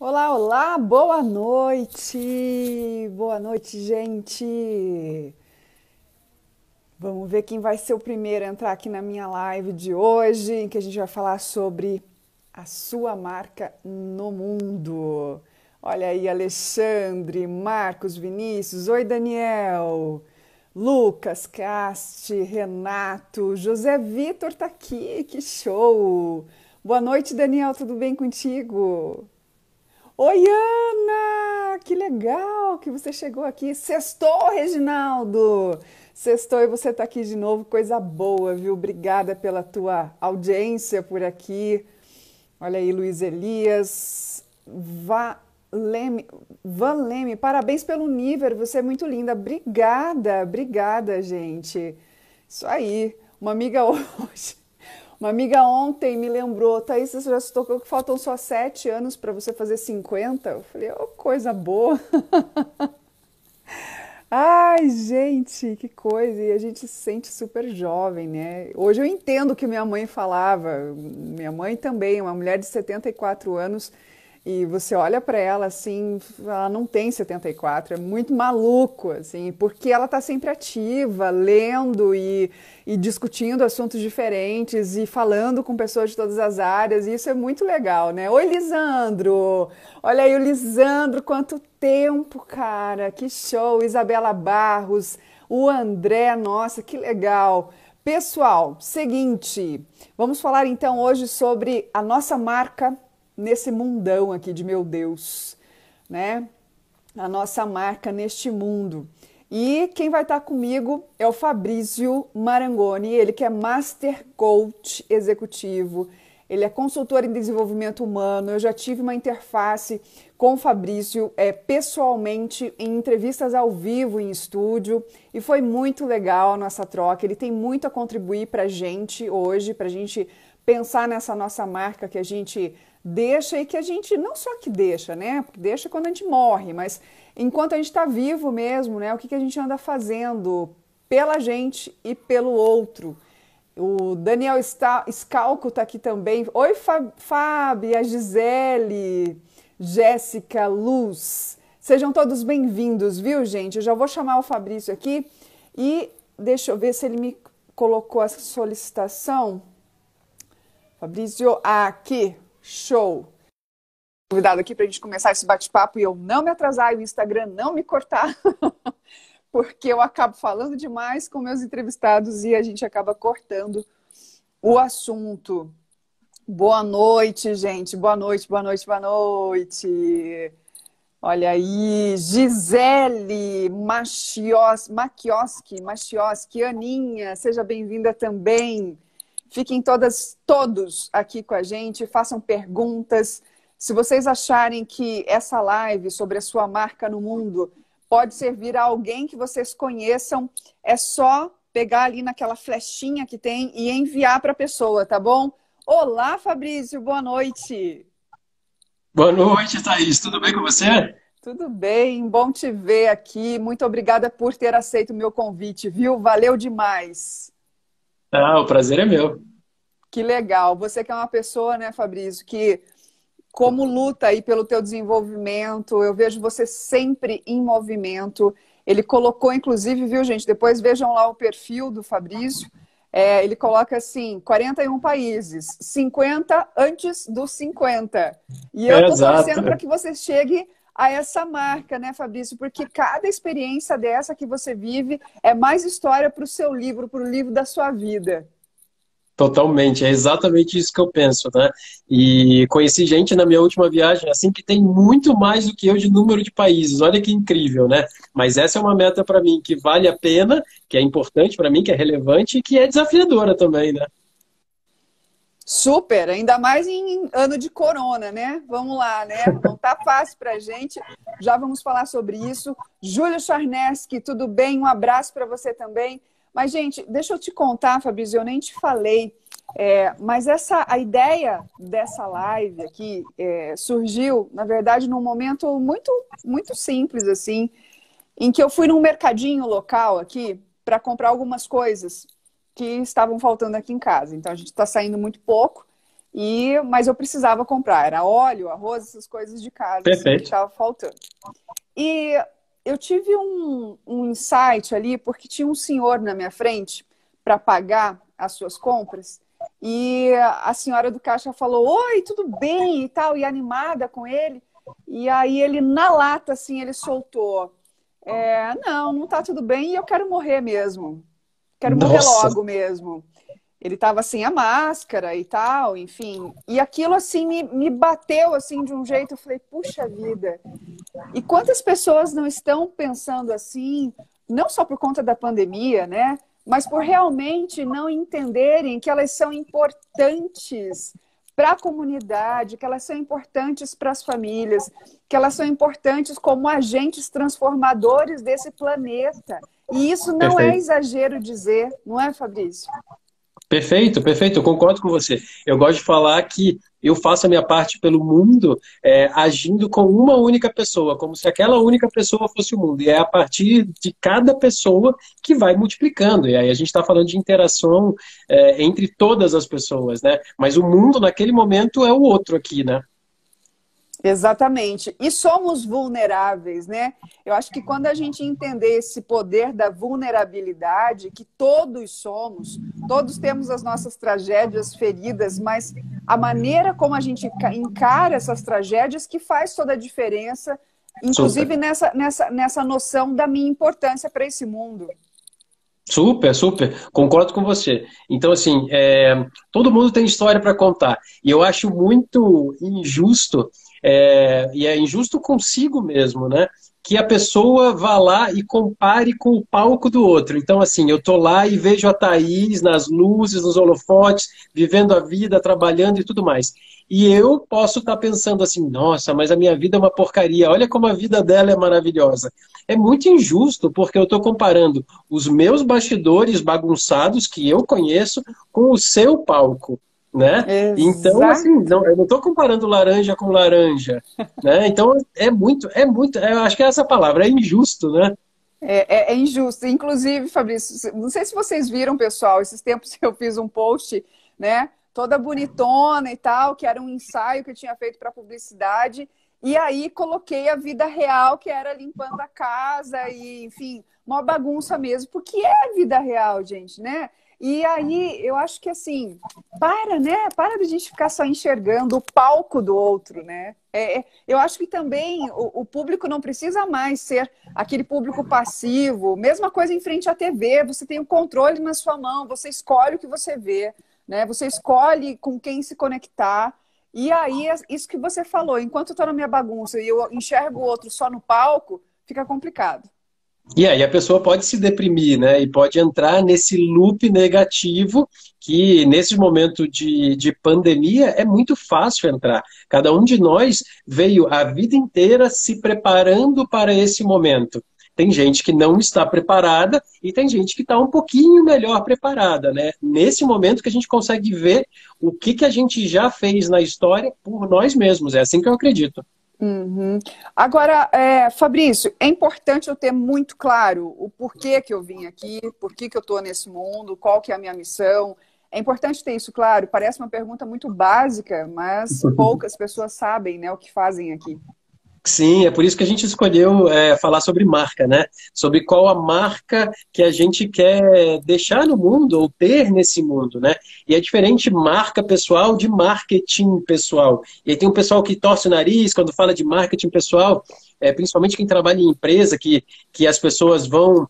Olá, olá, boa noite! Boa noite, gente! Vamos ver quem vai ser o primeiro a entrar aqui na minha live de hoje, em que a gente vai falar sobre a sua marca no mundo. Olha aí, Alexandre, Marcos, Vinícius, oi, Daniel, Lucas, Casti, Renato, José Vitor tá aqui, que show! Boa noite, Daniel, tudo bem contigo? Oi, Ana! Que legal que você chegou aqui. Sextou, Reginaldo! Sextou e você está aqui de novo, coisa boa, viu? Obrigada pela tua audiência por aqui. Olha aí, Luiz Elias, Valeme, Valeme, parabéns pelo nível, você é muito linda. Obrigada, obrigada, gente. Isso aí. Uma amiga hoje, uma amiga ontem me lembrou, Thaís, você já se tocou que faltam só 7 anos para você fazer 50? Eu falei, oh, coisa boa. Ai, gente, que coisa! E a gente se sente super jovem, né? Hoje eu entendo o que minha mãe falava. Minha mãe também, uma mulher de 74 anos, e você olha para ela assim, ela não tem 74, é muito maluco, assim, porque ela tá sempre ativa, lendo e discutindo assuntos diferentes e falando com pessoas de todas as áreas, e isso é muito legal, né? Oi, Lisandro! Olha aí o Lisandro, quanto tempo, cara! Que show! Isabela Barros, o André, nossa, que legal! Pessoal, seguinte, vamos falar então hoje sobre a nossa marca nesse mundão aqui de meu Deus, né? A nossa marca neste mundo. E quem vai estar comigo é o Fabrício Marangoni, ele que é Master Coach Executivo, ele é consultor em desenvolvimento humano. Eu já tive uma interface com o Fabrício pessoalmente em entrevistas ao vivo em estúdio e foi muito legal a nossa troca. Ele tem muito a contribuir para a gente hoje, para a gente pensar nessa nossa marca que a gente deixa e que a gente não só que deixa, né? Porque deixa quando a gente morre, mas enquanto a gente está vivo mesmo, né? O que a gente anda fazendo pela gente e pelo outro. O Daniel Scalco está aqui também. Oi, Fábio, a Gisele, Jéssica, Luz. Sejam todos bem-vindos, viu, gente? Eu já vou chamar o Fabrício aqui e deixa eu ver se ele me colocou a solicitação. Fabrício, aqui, show. Convidado aqui para a gente começar esse bate-papo e eu não me atrasar e o Instagram não me cortar, porque eu acabo falando demais com meus entrevistados e a gente acaba cortando o assunto. Boa noite, gente. Boa noite, boa noite, boa noite. Olha aí, Gisele Machioski, Aninha, seja bem-vinda também. Fiquem todos aqui com a gente, façam perguntas. Se vocês acharem que essa live sobre a sua marca no mundo pode servir a alguém que vocês conheçam, é só pegar ali naquela flechinha que tem e enviar para a pessoa, tá bom? Olá, Fabrício, boa noite. Boa noite, Thaís. Tudo bem com você? Tudo bem, bom te ver aqui. Muito obrigada por ter aceito o meu convite, viu? Valeu demais. Ah, o prazer é meu. Que legal. Você que é uma pessoa, né, Fabrício, que como luta aí pelo teu desenvolvimento, eu vejo você sempre em movimento. Ele colocou, inclusive, viu, gente? Depois vejam lá o perfil do Fabrício. Ele coloca assim, 41 países, 50 antes dos 50. E eu É, tô exato. torcendo para que você chegue a essa marca, né, Fabrício? Porque cada experiência dessa que você vive é mais história para o seu livro, para o livro da sua vida. Totalmente. É exatamente isso que eu penso, né? E conheci gente na minha última viagem, assim, que tem muito mais do que eu de número de países. Olha que incrível, né? Mas essa é uma meta para mim que vale a pena, que é importante para mim, que é relevante e que é desafiadora também, né? Super, ainda mais em ano de corona, né? Vamos lá, né? Não tá fácil pra gente. Já vamos falar sobre isso. Júlio Charneski, tudo bem? Um abraço para você também. Mas, gente, deixa eu te contar, Fabrício, eu nem te falei, mas a ideia dessa live aqui surgiu, na verdade, num momento muito simples, assim, em que eu fui num mercadinho local aqui para comprar algumas coisas que estavam faltando aqui em casa. Então, a gente está saindo muito pouco. Mas eu precisava comprar. Era óleo, arroz, essas coisas de casa assim, que Perfeito. estava faltando. E eu tive um insight ali, porque tinha um senhor na minha frente para pagar as suas compras. E a senhora do caixa falou: Oi, tudo bem? E tal, e animada com ele. E aí ele, na lata, assim, ele soltou: Não, não tá tudo bem e eu quero morrer mesmo. Quero morrer Nossa, logo mesmo. Ele estava sem a máscara e tal, enfim. E aquilo, assim, me bateu, assim, de um jeito. Eu falei: Puxa vida. E quantas pessoas não estão pensando assim, não só por conta da pandemia, né? Mas por realmente não entenderem que elas são importantes para a comunidade, que elas são importantes para as famílias, que elas são importantes como agentes transformadores desse planeta. E isso não é perfeito. exagero dizer, não é, Fabrício? Perfeito, perfeito, eu concordo com você. Eu gosto de falar que eu faço a minha parte pelo mundo agindo com uma única pessoa, como se aquela única pessoa fosse o mundo. E é a partir de cada pessoa que vai multiplicando. E aí a gente está falando de interação entre todas as pessoas, né? Mas o mundo, naquele momento, é o outro aqui, né? Exatamente. E somos vulneráveis, né? Eu acho que quando a gente entender esse poder da vulnerabilidade, que todos somos, todos temos as nossas tragédias, feridas, mas a maneira como a gente encara essas tragédias que faz toda a diferença, Super. inclusive nessa noção da minha importância para esse mundo. Super, super, concordo com você. Então, assim, todo mundo tem história para contar. E eu acho muito injusto, e é injusto consigo mesmo, né? Que a pessoa vá lá e compare com o palco do outro. Então, assim, eu tô lá e vejo a Thaís nas luzes, nos holofotes, vivendo a vida, trabalhando e tudo mais. E eu posso estar pensando assim, nossa, mas a minha vida é uma porcaria, olha como a vida dela é maravilhosa. É muito injusto, porque eu estou comparando os meus bastidores bagunçados que eu conheço com o seu palco, né? Então, assim, Exato. não, eu não estou comparando laranja com laranja, né? Então, eu acho que é essa palavra, é injusto, né? É injusto. Inclusive, Fabrício, não sei se vocês viram, pessoal, esses tempos eu fiz um post, né? Toda bonitona e tal, que era um ensaio que eu tinha feito para publicidade. E aí coloquei a vida real, que era limpando a casa e, enfim, uma bagunça mesmo, porque é a vida real, gente, né? E aí eu acho que assim, né? Para de a gente ficar só enxergando o palco do outro, né? Eu acho que também o público não precisa mais ser aquele público passivo. Mesma coisa em frente à TV, você tem o controle na sua mão, você escolhe o que você vê, né? Você escolhe com quem se conectar. E aí, isso que você falou, enquanto eu estou na minha bagunça e eu enxergo o outro só no palco, fica complicado. E aí a pessoa pode se deprimir, né? E pode entrar nesse loop negativo que, nesse momento de pandemia, é muito fácil entrar. Cada um de nós veio a vida inteira se preparando para esse momento. Tem gente que não está preparada e tem gente que está um pouquinho melhor preparada, né? Nesse momento que a gente consegue ver o que a gente já fez na história por nós mesmos. É assim que eu acredito. Uhum. Agora, Fabrício, é importante eu ter muito claro o porquê que eu vim aqui, por que eu estou nesse mundo, qual que é a minha missão. É importante ter isso claro. Parece uma pergunta muito básica, mas poucas pessoas sabem, né, o que fazem aqui. Sim, é por isso que a gente escolheu falar sobre marca, né? Sobre qual a marca que a gente quer deixar no mundo ou ter nesse mundo, né? E é diferente marca pessoal de marketing pessoal. E aí tem um pessoal que torce o nariz quando fala de marketing pessoal, principalmente quem trabalha em empresa, que as pessoas vão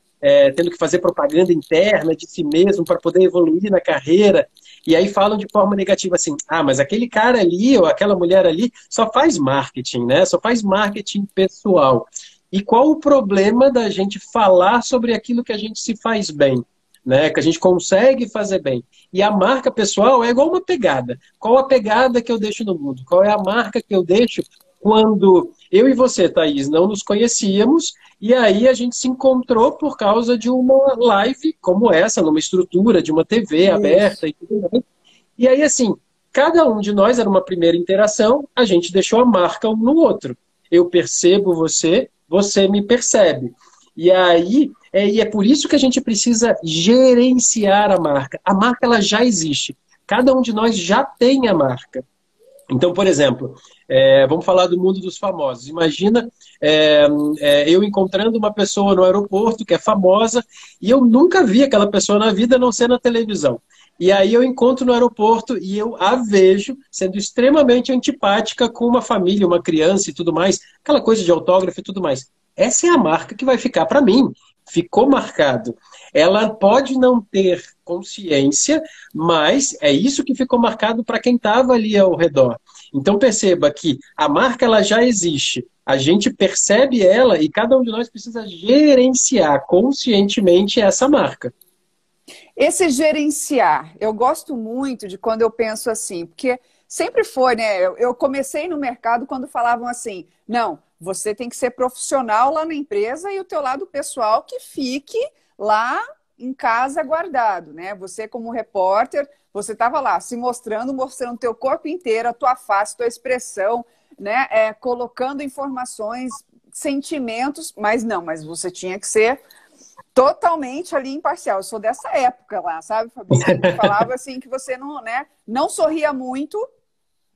tendo que fazer propaganda interna de si mesmo para poder evoluir na carreira. E aí falam de forma negativa assim, mas aquele cara ali ou aquela mulher ali só faz marketing, né? Só faz marketing pessoal. E qual o problema da gente falar sobre aquilo que a gente se faz bem? Né, que a gente consegue fazer bem. E a marca pessoal é igual uma pegada. Qual a pegada que eu deixo no mundo? Qual é a marca que eu deixo quando eu e você, Thaís, não nos conhecíamos e aí a gente se encontrou por causa de uma live como essa, numa estrutura de uma TV aberta Isso. e tudo mais. E aí, assim, cada um de nós era uma primeira interação, a gente deixou a marca um no outro. Eu percebo você, você me percebe. E aí, e é por isso que a gente precisa gerenciar a marca. A marca, ela já existe. cada um de nós já tem a marca. Então, por exemplo, vamos falar do mundo dos famosos. Imagina eu encontrando uma pessoa no aeroporto que é famosa e eu nunca vi aquela pessoa na vida a não ser na televisão. E aí eu encontro no aeroporto e eu a vejo sendo extremamente antipática com uma família, uma criança e tudo mais, aquela coisa de autógrafo e tudo mais. Essa é a marca que vai ficar para mim. Ficou marcado. Ela pode não ter consciência, mas é isso que ficou marcado para quem estava ali ao redor. Então perceba que a marca ela já existe. A gente percebe ela e cada um de nós precisa gerenciar conscientemente essa marca. Esse gerenciar, eu gosto muito de quando eu penso assim, porque sempre foi, né? Eu comecei no mercado quando falavam assim, não, você tem que ser profissional lá na empresa e o teu lado pessoal que fique lá em casa guardado, né? Você como repórter, você estava lá se mostrando o teu corpo inteiro, a tua face, tua expressão, né? Colocando informações, sentimentos, mas não, mas você tinha que ser totalmente ali imparcial. Eu sou dessa época lá, sabe, Fabrício? Que falava assim que você não, né, não sorria muito,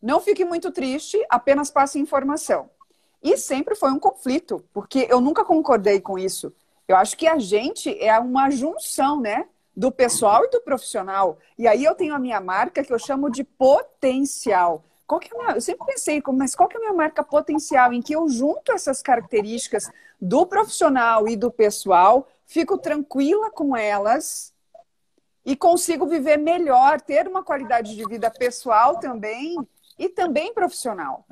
não fique muito triste, apenas passe informação. E sempre foi um conflito, porque eu nunca concordei com isso. Eu acho que a gente é uma junção, né, do pessoal e do profissional. E aí eu tenho a minha marca que eu chamo de potencial. Qual que é eu sempre pensei, mas qual que é a minha marca potencial? Em que eu junto essas características do profissional e do pessoal, fico tranquila com elas e consigo viver melhor, ter uma qualidade de vida pessoal também e também profissional.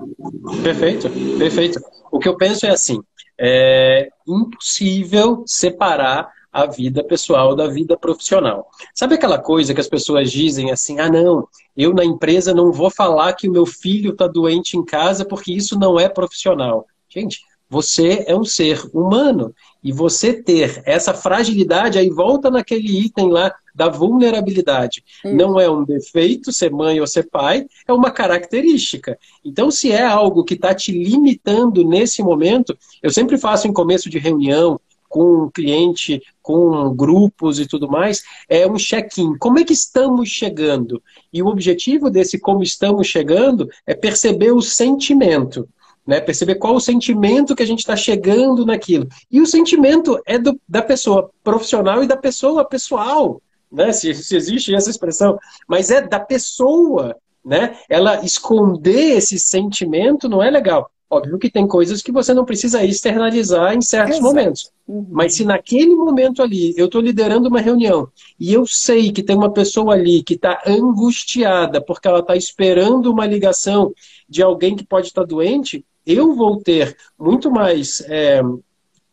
Perfeito, perfeito. O que eu penso é assim, é impossível separar a vida pessoal da vida profissional. Sabe aquela coisa que as pessoas dizem assim, ah não, eu na empresa não vou falar que o meu filho está doente em casa porque isso não é profissional. Gente, você é um ser humano e você ter essa fragilidade, aí volta naquele item lá da vulnerabilidade. Não é um defeito ser mãe ou ser pai, é uma característica. Então, se é algo que está te limitando nesse momento, eu sempre faço em começo de reunião, com cliente, com grupos e tudo mais, é um check-in. Como é que estamos chegando? E o objetivo desse como estamos chegando é perceber o sentimento. Né? Perceber qual o sentimento que a gente está chegando naquilo. E o sentimento é da pessoa profissional e da pessoa pessoal, né? Se existe essa expressão, mas é da pessoa, né? Ela esconder esse sentimento não é legal. Óbvio que tem coisas que você não precisa externalizar em certos momentos. Mas se naquele momento ali eu estou liderando uma reunião e eu sei que tem uma pessoa ali que está angustiada porque ela está esperando uma ligação de alguém que pode estar doente, eu vou ter muito mais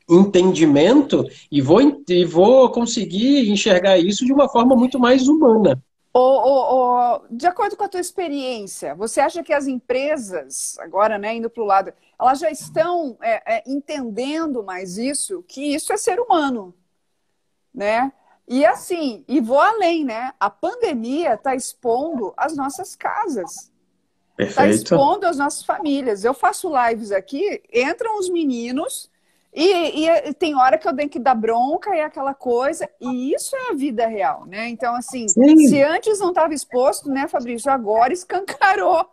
entendimento e vou conseguir enxergar isso de uma forma muito mais humana. De acordo com a tua experiência, você acha que as empresas, agora, né, indo para o lado, elas já estão entendendo mais isso, que isso é ser humano, né? E assim, e vou além, né? A pandemia está expondo as nossas casas. Está expondo as nossas famílias. Eu faço lives aqui, entram os meninos e tem hora que eu tenho que dar bronca e aquela coisa, e isso é a vida real, né? Então, assim, se antes não estava exposto, né, Fabrício, agora escancarou.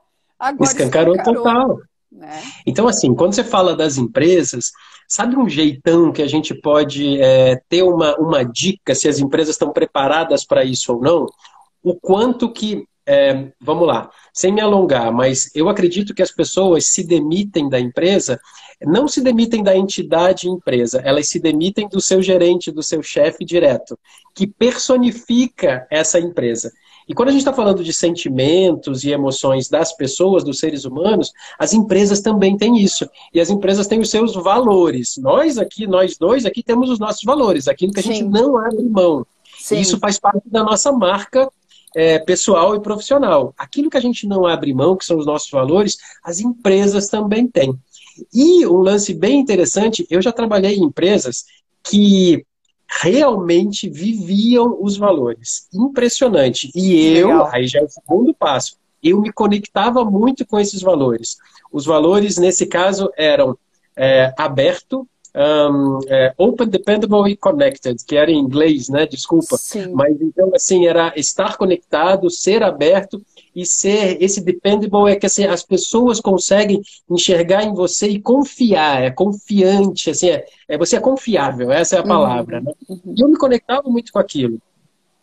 Escancarou total. Né? Então, assim, quando você fala das empresas, sabe um jeitão que a gente pode ter uma dica se as empresas estão preparadas para isso ou não? O quanto que vamos lá, sem me alongar, mas eu acredito que as pessoas se demitem da empresa, não se demitem da entidade empresa, elas se demitem do seu gerente, do seu chefe direto, que personifica essa empresa. E quando a gente está falando de sentimentos e emoções das pessoas, dos seres humanos, as empresas também têm isso. E as empresas têm os seus valores. Nós dois aqui temos os nossos valores, aquilo que a gente não abre mão. E isso faz parte da nossa marca pessoal e profissional. Aquilo que a gente não abre mão, que são os nossos valores, as empresas também têm. E um lance bem interessante, eu já trabalhei em empresas que realmente viviam os valores. Impressionante. E aí já é o segundo passo, eu me conectava muito com esses valores. Os valores, nesse caso, eram aberto, Open, Dependable e Connected, que era em inglês, né? Desculpa. Sim. Mas então, assim, era estar conectado, ser aberto e ser esse dependable é que assim, as pessoas conseguem enxergar em você e confiar, é confiante, assim, você é confiável, essa é a palavra, Uhum, né? uhum. E eu me conectava muito com aquilo.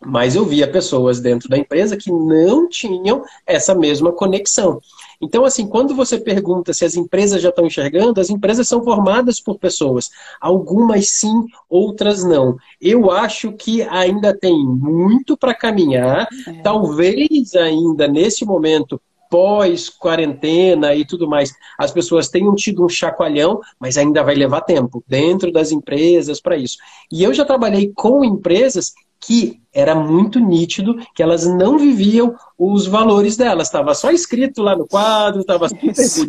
Mas eu via pessoas dentro da empresa que não tinham essa mesma conexão. Então, assim, quando você pergunta se as empresas já estão enxergando, as empresas são formadas por pessoas. Algumas sim, outras não. Eu acho que ainda tem muito para caminhar. É. Talvez ainda nesse momento pós-quarentena e tudo mais, as pessoas tenham tido um chacoalhão, mas ainda vai levar tempo dentro das empresas para isso. E eu já trabalhei com empresas que era muito nítido que elas não viviam os valores delas. Estava só escrito lá no quadro, estava super Isso.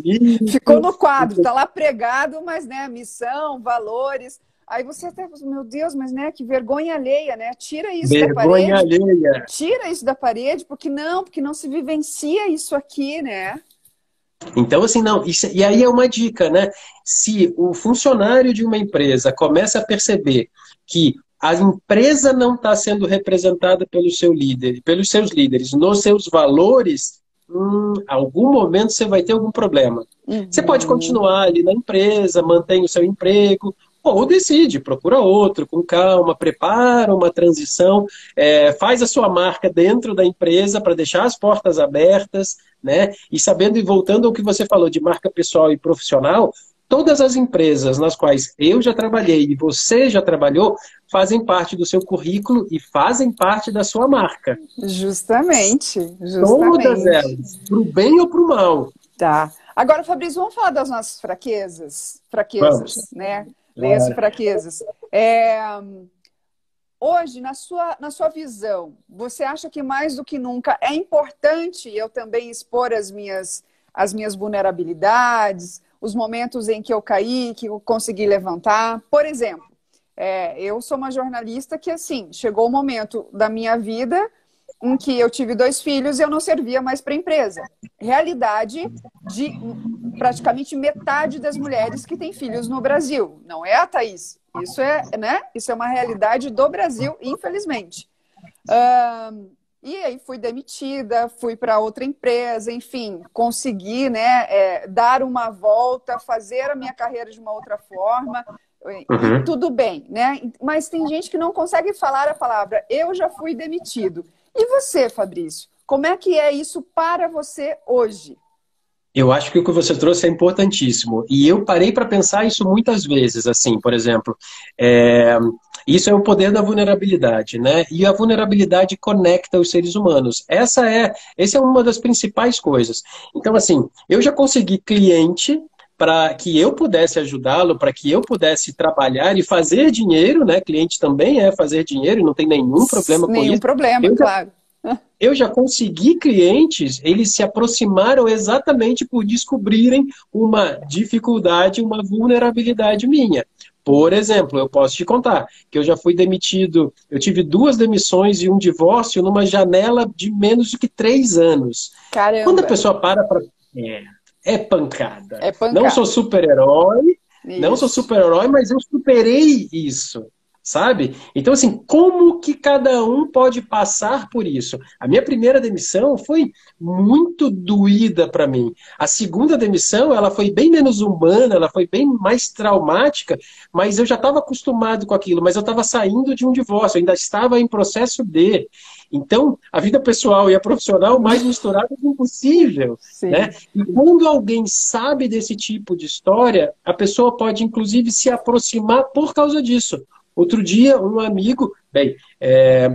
Ficou bonito. no quadro, tá lá pregado, mas né, missão, valores. Aí você até, meu Deus, mas né, que vergonha alheia, né? Tira isso da Vergonha parede, alheia. tira isso da parede, porque não se vivencia isso aqui, né? Então, assim, não. E aí é uma dica, né? Se o funcionário de uma empresa começa a perceber que a empresa não está sendo representada pelo seu líder, pelos seus líderes, nos seus valores, algum momento você vai ter algum problema. Você pode Uhum. continuar ali na empresa, mantém o seu emprego, ou decide, procura outro, com calma, prepara uma transição, faz a sua marca dentro da empresa para deixar as portas abertas, né? E sabendo e voltando ao que você falou de marca pessoal e profissional, todas as empresas nas quais eu já trabalhei e você já trabalhou fazem parte do seu currículo e fazem parte da sua marca. Justamente, Todas justamente. elas, para o bem ou para o mal. Tá. Agora, Fabrício, vamos falar das nossas fraquezas? Vamos. Fraquezas, né? Leia-se Bora. fraquezas. Hoje, na sua visão, você acha que mais do que nunca é importante eu também expor as minhas vulnerabilidades, os momentos em que eu caí, que eu consegui levantar? Por exemplo, eu sou uma jornalista que, assim, chegou o momento da minha vida em que eu tive 2 filhos e eu não servia mais para a empresa. Realidade de praticamente metade das mulheres que têm filhos no Brasil. Não é a Thaís. Isso é, né? Isso é uma realidade do Brasil, infelizmente. E aí fui demitida, fui para outra empresa, enfim, consegui, né, dar uma volta, fazer a minha carreira de uma outra forma, e Uhum. tudo bem, né? Mas tem gente que não consegue falar a palavra eu já fui demitido. E você, Fabrício? Como é que é isso para você hoje? Eu acho que o que você trouxe é importantíssimo. E eu parei para pensar isso muitas vezes, assim, por exemplo, é, isso é o poder da vulnerabilidade, né? E a vulnerabilidade conecta os seres humanos. Essa é uma das principais coisas. Então, assim, eu já consegui cliente para que eu pudesse ajudá-lo, para que eu pudesse trabalhar e fazer dinheiro, né? Cliente também é fazer dinheiro, e não tem nenhum problema com Nenhum isso. problema, Eu já claro. eu já consegui clientes, eles se aproximaram exatamente por descobrirem uma dificuldade, uma vulnerabilidade minha. Por exemplo, eu posso te contar que eu já fui demitido, eu tive 2 demissões e um divórcio numa janela de menos do que 3 anos. Quando a Caramba, pessoa para. É, é pancada. é Não sou pancada. super-herói, não sou Isso. super-herói, mas eu superei isso. Sabe? Então, assim, como que cada um pode passar por isso? A minha primeira demissão foi muito doída para mim. A segunda demissão, ela foi bem menos humana, ela foi bem mais traumática, mas eu já estava acostumado com aquilo, mas eu estava saindo de um divórcio, eu ainda estava em processo de. Então, a vida pessoal e a profissional mais misturadas é impossível, né? Sim. E quando alguém sabe desse tipo de história, a pessoa pode, inclusive, se aproximar por causa disso. Outro dia, um amigo,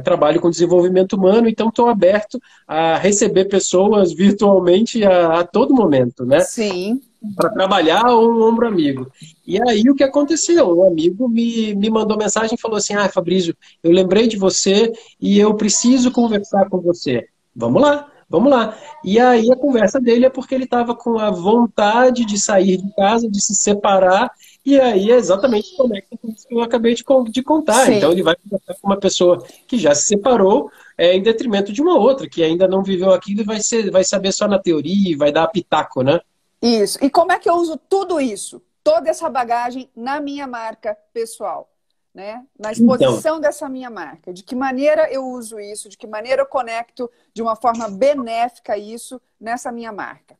trabalho com desenvolvimento humano, então estou aberto a receber pessoas virtualmente a todo momento, né? Sim. Para trabalhar um ombro amigo. E aí o que aconteceu? Um amigo me mandou mensagem e falou assim: Ah, Fabrício, eu lembrei de você e eu preciso conversar com você. Vamos lá, vamos lá. E aí a conversa dele é porque ele estava com a vontade de sair de casa, de se separar, e aí é exatamente conecta com isso que eu acabei de contar. Então ele Sim. vai conversar com uma pessoa que já se separou, em detrimento de uma outra, que ainda não viveu aquilo e vai saber só na teoria e vai dar pitaco, né? Isso. E como é que eu uso tudo isso? toda essa bagagem na minha marca pessoal, né? Na Então, exposição dessa minha marca. De que maneira eu uso isso, de que maneira eu conecto de uma forma benéfica isso nessa minha marca.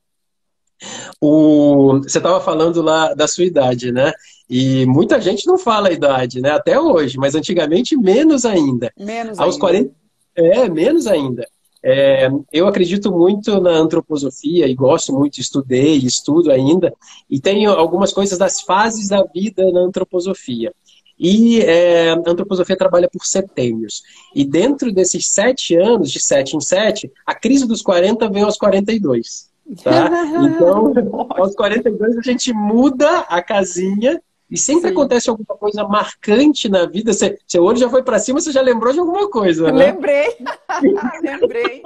você estava falando lá da sua idade, né? E muita gente não fala a idade, né? Até hoje, mas antigamente menos ainda. Menos Aos ainda. 40, menos ainda. Eu acredito muito na antroposofia e gosto muito, estudei, estudo ainda, e tenho algumas coisas das fases da vida na antroposofia. E a antroposofia trabalha por setênios. E dentro desses 7 anos, de 7 em 7, a crise dos 40 vem aos 42. Tá? Então, aos 42 a gente muda a casinha e sempre Sim. acontece alguma coisa marcante na vida. Seu olho já foi para cima, você já lembrou de alguma coisa, né? Lembrei, lembrei.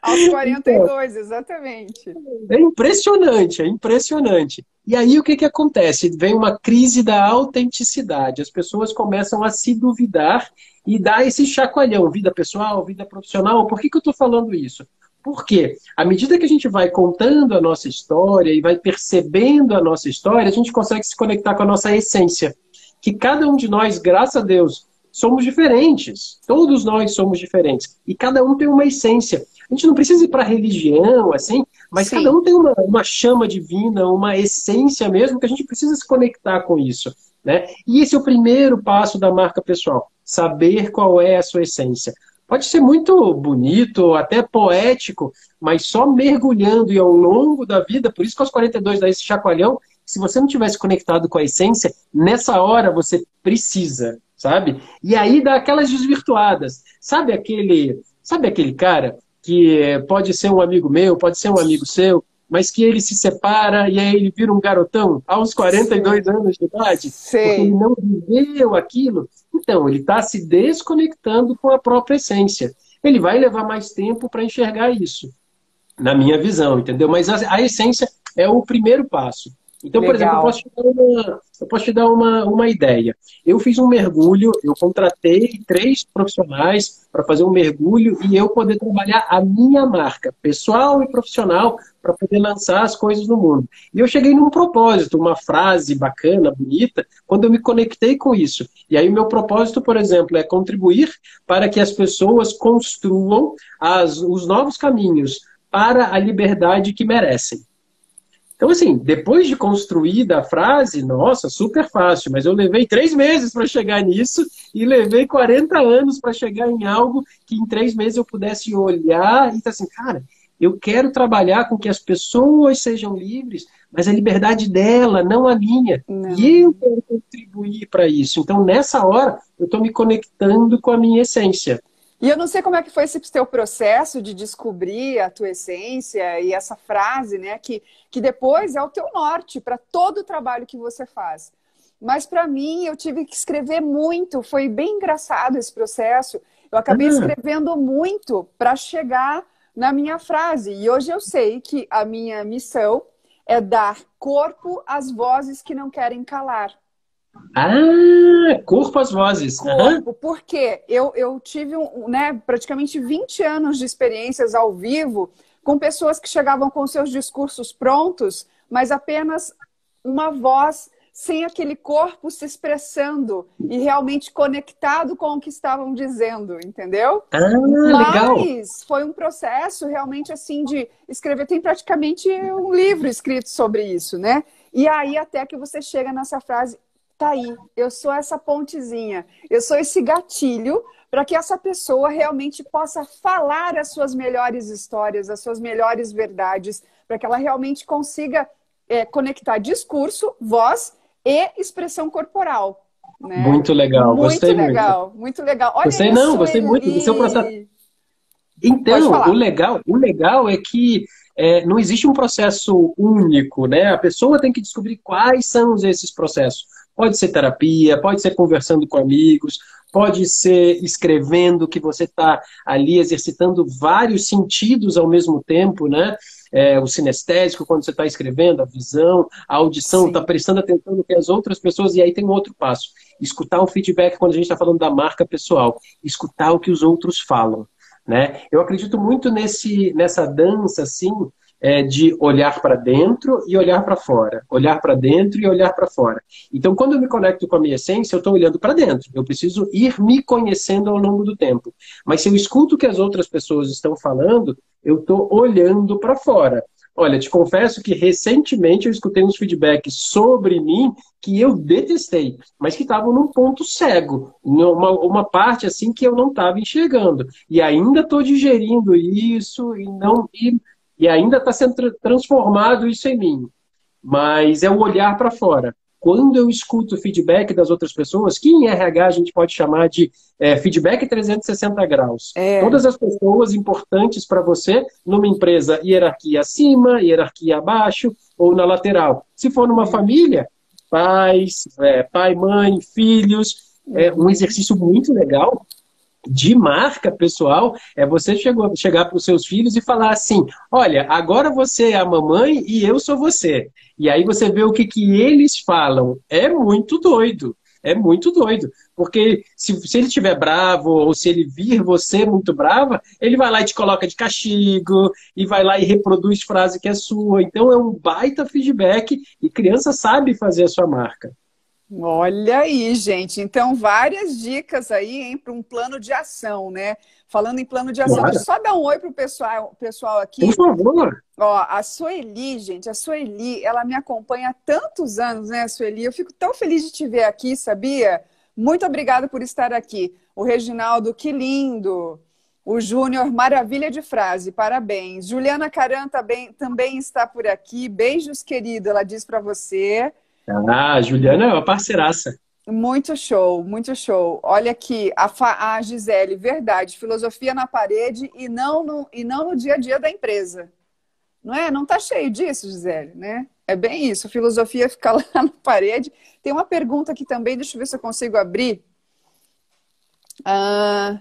Aos Então, 42, exatamente. é impressionante, é impressionante. E aí o que que acontece? Vem uma crise da autenticidade. As pessoas começam a se duvidar e dar esse chacoalhão, vida pessoal, vida profissional. Por que que eu estou falando isso? Porque à medida que a gente vai contando a nossa história e vai percebendo a nossa história, a gente consegue se conectar com a nossa essência. Que cada um de nós, graças a Deus, somos diferentes. Todos nós somos diferentes. E cada um tem uma essência. A gente não precisa ir para a religião, assim, mas cada Sim, um tem uma chama divina, uma essência mesmo, que a gente precisa se conectar com isso, né? E esse é o primeiro passo da marca pessoal, saber qual é a sua essência. Pode ser muito bonito, até poético, mas só mergulhando e ao longo da vida, por isso que aos 42 dá esse chacoalhão, se você não tivesse conectado com a essência, nessa hora você precisa, sabe? E aí dá aquelas desvirtuadas. Sabe aquele cara que pode ser um amigo meu, pode ser um amigo seu, mas que ele se separa e aí ele vira um garotão aos 42 sei, anos de idade, porque ele sei. não viveu aquilo. Então, ele está se desconectando com a própria essência. Ele vai levar mais tempo para enxergar isso, na minha visão, entendeu? Mas a essência é o primeiro passo. Então, por exemplo, Legal. eu posso te dar uma ideia. Eu fiz um mergulho, eu contratei 3 profissionais para fazer um mergulho e eu poder trabalhar a minha marca, pessoal e profissional, para poder lançar as coisas no mundo. E eu cheguei num propósito, uma frase bacana, bonita, quando eu me conectei com isso. E aí o meu propósito, por exemplo, é contribuir para que as pessoas construam os novos caminhos para a liberdade que merecem. Então, assim, depois de construída a frase, nossa, super fácil, mas eu levei 3 meses para chegar nisso e levei 40 anos para chegar em algo que em 3 meses eu pudesse olhar e estar assim, cara, eu quero trabalhar com que as pessoas sejam livres, mas a liberdade dela, não a minha. E eu Não. quero contribuir para isso. Então, nessa hora, eu estou me conectando com a minha essência. E eu não sei como é que foi esse teu processo de descobrir a tua essência e essa frase, né, que depois é o teu norte para todo o trabalho que você faz. Mas para mim, eu tive que escrever muito, foi bem engraçado esse processo. Eu acabei Ah, escrevendo muito para chegar na minha frase. E hoje eu sei que a minha missão é dar corpo às vozes que não querem calar. corpo às vozes. Aham. Corpo, porque eu tive né, praticamente 20 anos de experiências ao vivo com pessoas que chegavam com seus discursos prontos, mas apenas uma voz sem aquele corpo se expressando e realmente conectado com o que estavam dizendo, entendeu? Legal. Mas foi um processo realmente assim de escrever, tem praticamente um livro escrito sobre isso, né? E aí até que você chega nessa frase, tá aí, eu sou essa pontezinha, eu sou esse gatilho para que essa pessoa realmente possa falar as suas melhores histórias, as suas melhores verdades, para que ela realmente consiga conectar discurso, voz e expressão corporal, né? Muito legal, Muito gostei muito. legal, muito legal. Olha Gostei não, isso, gostei muito do seu processo. Eli. Pode Então, o falar. legal, o legal é que não existe um processo único, né? A pessoa tem que descobrir quais são esses processos. Pode ser terapia, pode ser conversando com amigos, pode ser escrevendo, que você está ali exercitando vários sentidos ao mesmo tempo, né? O sinestésico, quando você está escrevendo, a visão, a audição, está Sim. prestando atenção no que as outras pessoas. E aí tem um outro passo: escutar o feedback quando a gente está falando da marca pessoal, escutar o que os outros falam. Né? Eu acredito muito nessa dança, assim, de olhar para dentro e olhar para fora, olhar para dentro e olhar para fora. Então, quando eu me conecto com a minha essência, eu estou olhando para dentro. Eu preciso ir me conhecendo ao longo do tempo. Mas se eu escuto o que as outras pessoas estão falando, eu estou olhando para fora. Olha, te confesso que recentemente eu escutei uns feedbacks sobre mim que eu detestei, mas que estavam num ponto cego, uma parte assim que eu não estava enxergando. E ainda estou digerindo isso e ainda está sendo transformado isso em mim. Mas é o olhar para fora. Quando eu escuto o feedback das outras pessoas, que em RH a gente pode chamar de feedback 360 graus. É. Todas as pessoas importantes para você numa empresa, hierarquia acima, hierarquia abaixo ou na lateral. Se for numa família, pais, pai, mãe, filhos, é um exercício muito legal de marca pessoal é você chegar para os seus filhos e falar assim, olha, agora você é a mamãe e eu sou você. E aí você vê o que eles falam. É muito doido. É muito doido. Porque se ele estiver bravo ou se ele vir você muito brava, ele vai lá e te coloca de castigo e vai lá e reproduz frase que é sua. Então é um baita feedback e criança sabe fazer a sua marca. Olha aí, gente. Então, várias dicas aí, hein, para um plano de ação, né? Falando em plano de ação, deixa Claro. eu só dar um oi pro pessoal Por aqui. favor. Ó, a Sueli, gente, a Sueli, ela me acompanha há tantos anos, né, Sueli? Eu fico tão feliz de te ver aqui, sabia? Muito obrigada por estar aqui. O Reginaldo, que lindo. O Júnior, maravilha de frase, parabéns. Juliana Caran também está por aqui. Beijos, querido, ela diz para você. Ah, a Juliana é uma parceiraça. Muito show, muito show. Olha aqui, a Gisele, verdade, filosofia na parede e não no dia a dia da empresa. Não é? Não tá cheio disso, Gisele, né? É bem isso, filosofia fica lá na parede. Tem uma pergunta aqui também, deixa eu ver se eu consigo abrir. Ah,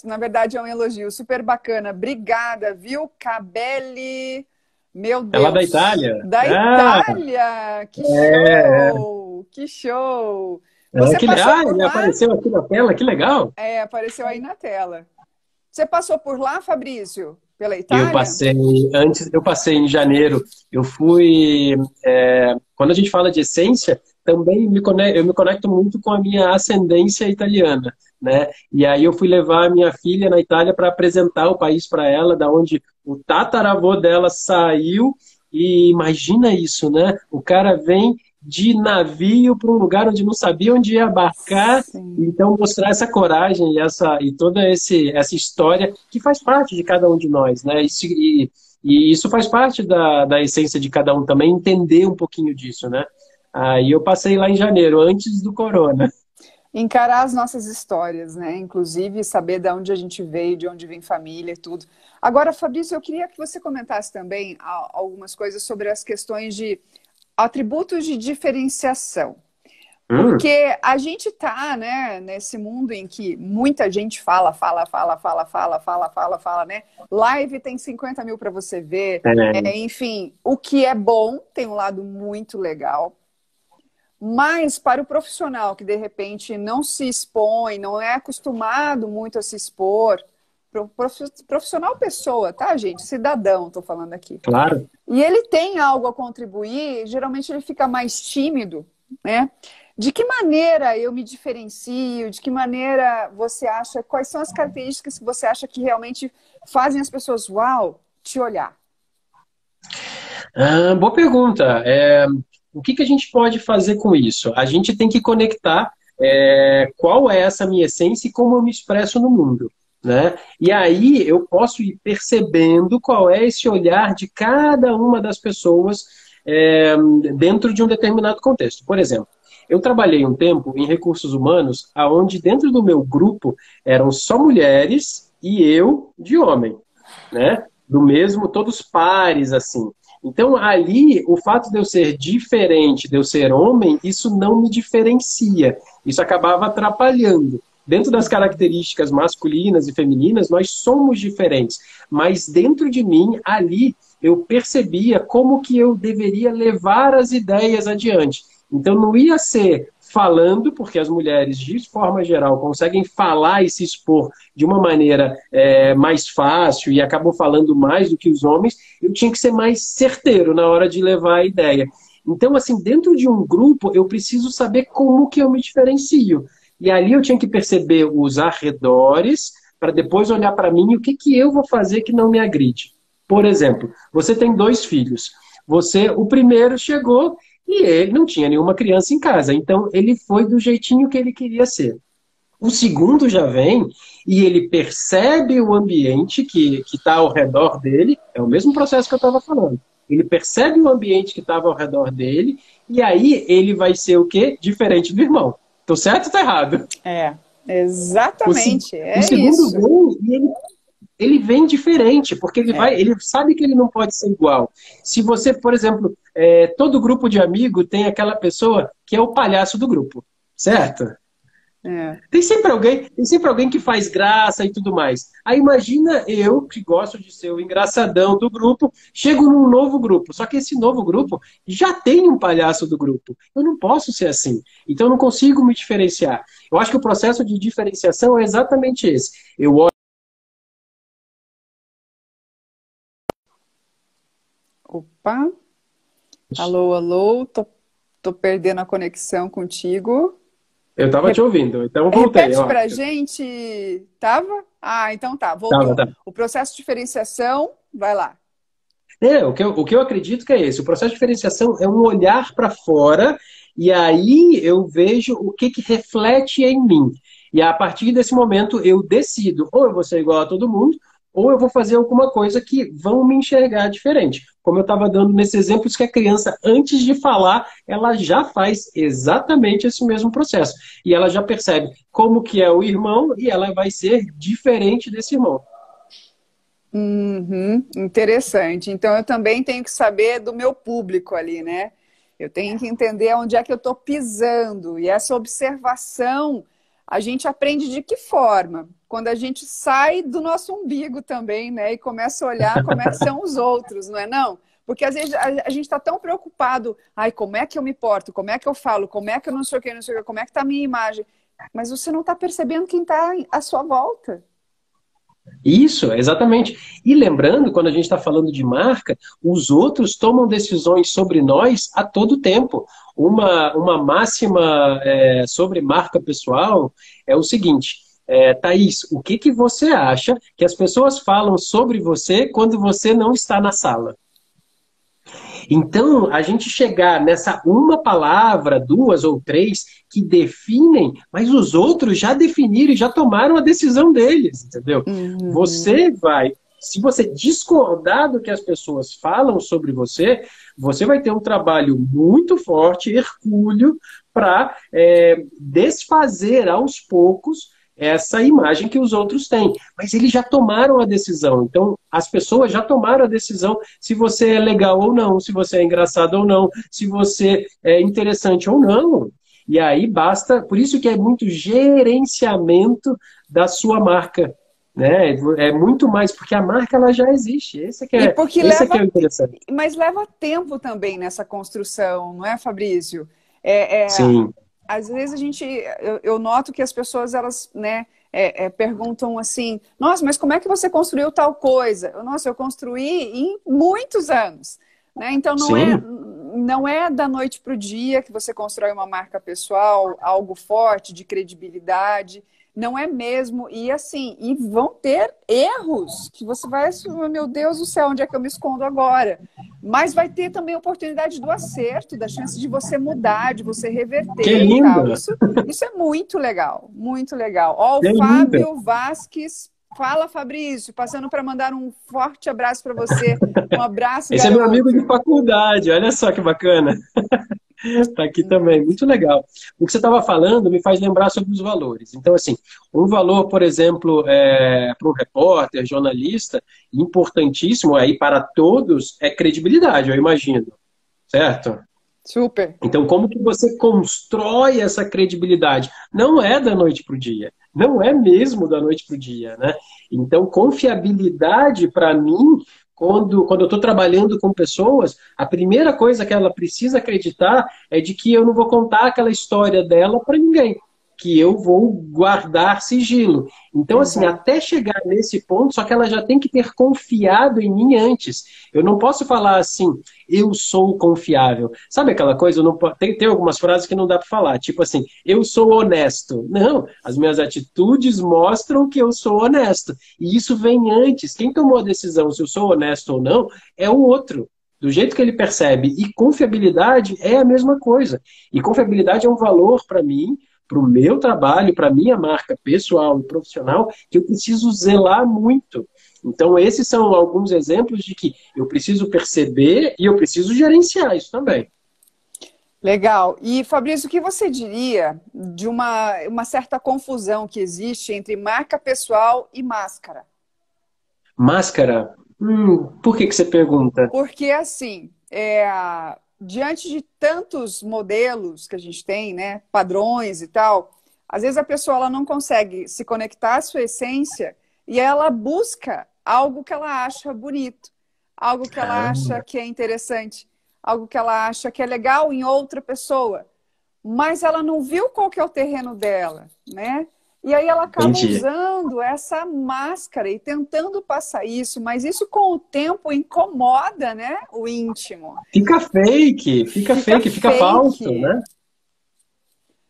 na verdade é um elogio, super bacana. Obrigada, viu, Cabelli? Meu Ela é da Deus, Itália? da Ah, Itália! Que é. show! Que show! Você passou por Ele lá? apareceu aqui na tela, que legal. É, apareceu aí na tela. Você passou por lá, Fabrício? Pela Eu Itália? passei, eu passei em janeiro, eu fui, quando a gente fala de essência, também eu me conecto muito com a minha ascendência italiana, né? E aí eu fui levar a minha filha na Itália para apresentar o país para ela, da onde o tataravô dela saiu, e imagina isso, né? O cara vem de navio para um lugar onde não sabia onde ia abarcar, Sim. então mostrar essa coragem e toda essa história que faz parte de cada um de nós, né? E isso faz parte da essência de cada um também, entender um pouquinho disso, né? Aí eu passei lá em janeiro, antes do corona. Encarar as nossas histórias, né? Inclusive saber de onde a gente veio, de onde vem família e tudo. Agora, Fabrício, eu queria que você comentasse também algumas coisas sobre as questões de atributos de diferenciação. Hum, Porque a gente está, né, nesse mundo em que muita gente fala, né? Live tem 50 mil para você ver. é, Enfim, o que é bom tem um lado muito legal. Mas para o profissional que de repente não se expõe, não é acostumado muito a se expor, profissional pessoa, tá, gente? Cidadão, estou falando aqui. claro. E ele tem algo a contribuir, geralmente ele fica mais tímido, né? De que maneira eu me diferencio? De que maneira você acha? Quais são as características que você acha que realmente fazem as pessoas, uau, te olhar? Boa pergunta. O que a gente pode fazer com isso? A gente tem que conectar qual é essa minha essência e como eu me expresso no mundo, né? E aí eu posso ir percebendo qual é esse olhar de cada uma das pessoas dentro de um determinado contexto. Por exemplo, eu trabalhei um tempo em recursos humanos, aonde dentro do meu grupo eram só mulheres e eu de homem, né? Do mesmo, todos pares, assim. Então, ali, o fato de eu ser diferente, de eu ser homem, isso não me diferencia. Isso acabava atrapalhando. Dentro das características masculinas e femininas, nós somos diferentes. Mas dentro de mim, ali, eu percebia como que eu deveria levar as ideias adiante. Então, não ia ser falando, porque as mulheres, de forma geral, conseguem falar e se expor de uma maneira mais fácil e acabam falando mais do que os homens, eu tinha que ser mais certeiro na hora de levar a ideia. Então, assim, dentro de um grupo, eu preciso saber como que eu me diferencio. E ali eu tinha que perceber os arredores, para depois olhar para mim e o que, que eu vou fazer que não me agride. Por exemplo, você tem 2 filhos. O primeiro chegou e ele não tinha nenhuma criança em casa. Então, ele foi do jeitinho que ele queria ser. O segundo já vem e ele percebe o ambiente que está ao redor dele. É o mesmo processo que eu estava falando. Ele percebe o ambiente que estava ao redor dele e aí ele vai ser o quê? Diferente do irmão. Tô certo ou tô errado? Exatamente, O segundo isso. vem e ele vem diferente, porque ele sabe que ele não pode ser igual. Se você, por exemplo, todo grupo de amigo tem aquela pessoa que é o palhaço do grupo, certo? Tem sempre alguém que faz graça e tudo mais. Aí imagina eu, que gosto de ser o engraçadão do grupo, chego num novo grupo. Só que esse novo grupo já tem um palhaço do grupo. Eu não posso ser assim. Então eu não consigo me diferenciar. Eu acho que o processo de diferenciação é exatamente esse. Eu olho. Opa, alô, alô, tô perdendo a conexão contigo. Eu estava te ouvindo, então voltei. Repete Ó. pra gente, tava? Ah, então tá, voltou. Tava. O processo de diferenciação, vai lá. O que eu acredito que é esse. O processo de diferenciação é um olhar para fora e aí eu vejo o que reflete em mim. E a partir desse momento eu decido, ou eu vou ser igual a todo mundo, ou eu vou fazer alguma coisa que vão me enxergar diferente. Como eu estava dando nesse exemplo, que a criança, antes de falar, ela já faz exatamente esse mesmo processo. E ela já percebe como que é o irmão e ela vai ser diferente desse irmão. Interessante. Então eu também tenho que saber do meu público ali, né? Eu tenho que entender onde é que eu estou pisando. E essa observação a gente aprende de que forma? Quando a gente sai do nosso umbigo também, né? E começa a olhar como é que são os outros, não é não? Porque às vezes a gente está tão preocupado, ai, como é que eu me porto, como é que eu falo, como é que eu não sei o que, não sei o que, como é que está a minha imagem. Mas você não está percebendo quem está à sua volta. Isso, exatamente. E lembrando, quando a gente está falando de marca, os outros tomam decisões sobre nós a todo tempo. Uma máxima sobre marca pessoal é o seguinte, Thaís, o que você acha que as pessoas falam sobre você quando você não está na sala? Então, a gente chegar nessa uma palavra, 2 ou 3, que definem, mas os outros já definiram e já tomaram a decisão deles, entendeu? Se você discordar do que as pessoas falam sobre você, você vai ter um trabalho muito forte, hercúleo, para desfazer aos poucos essa imagem que os outros têm. Mas eles já tomaram a decisão. Então, as pessoas já tomaram a decisão se você é legal ou não, se você é engraçado ou não, se você é interessante ou não. E aí basta... Por isso que é muito gerenciamento da sua marca. Né? É muito mais, porque a marca ela já existe. Esse que é o interessante. Mas leva tempo também nessa construção, não é, Fabrício? Sim. Às vezes eu noto que as pessoas, elas, né, perguntam assim, nossa, mas como é que você construiu tal coisa? Nossa, eu construí em muitos anos, né? Então não é da noite para o dia que você constrói uma marca pessoal, algo forte, de credibilidade. Não é mesmo, e assim, e vão ter erros que você vai, meu Deus do céu, onde é que eu me escondo agora? Mas vai ter também a oportunidade do acerto, da chance de você mudar, de você reverter. Que lindo! E tal. Isso é muito legal, muito legal. Ó, o Fábio Vasques, fala, Fabrício, passando para mandar um forte abraço para você. Um abraço, Esse garoto. é meu amigo de faculdade, olha só que bacana. Está aqui também, muito legal. O que você estava falando me faz lembrar sobre os valores. Então, assim, um valor, por exemplo, para um repórter, jornalista, importantíssimo aí para todos, é credibilidade, eu imagino. Certo? Super. Então, como que você constrói essa credibilidade? Não é da noite para o dia. Não é mesmo da noite para o dia, né? Então, confiabilidade, para mim, quando eu estou trabalhando com pessoas, a primeira coisa que ela precisa acreditar é de que eu não vou contar aquela história dela para ninguém, que eu vou guardar sigilo. Então, assim, Exato. até chegar nesse ponto, só que ela já tem que ter confiado em mim antes. Eu não posso falar assim, eu sou confiável. Sabe aquela coisa? Eu não po- tem algumas frases que não dá para falar, tipo assim, eu sou honesto. Não, as minhas atitudes mostram que eu sou honesto. E isso vem antes. Quem tomou a decisão se eu sou honesto ou não é o outro. Do jeito que ele percebe. E confiabilidade é a mesma coisa. E confiabilidade é um valor para mim, para o meu trabalho, para a minha marca pessoal e profissional, que eu preciso zelar muito. Então, esses são alguns exemplos de que eu preciso perceber e eu preciso gerenciar isso também. Legal. E, Fabrício, o que você diria de uma certa confusão que existe entre marca pessoal e máscara? Máscara? Por que você pergunta? Porque, assim, diante de tantos modelos que a gente tem, né, padrões e tal, às vezes a pessoa ela não consegue se conectar à sua essência e ela busca algo que ela acha bonito, algo que ela Ah, acha que é interessante, algo que ela acha que é legal em outra pessoa, mas ela não viu qual que é o terreno dela, né? E aí ela acaba entendi. usando essa máscara e tentando passar isso, mas isso com o tempo incomoda, né, o íntimo. Fica Fica fake, fica falso, fake. né?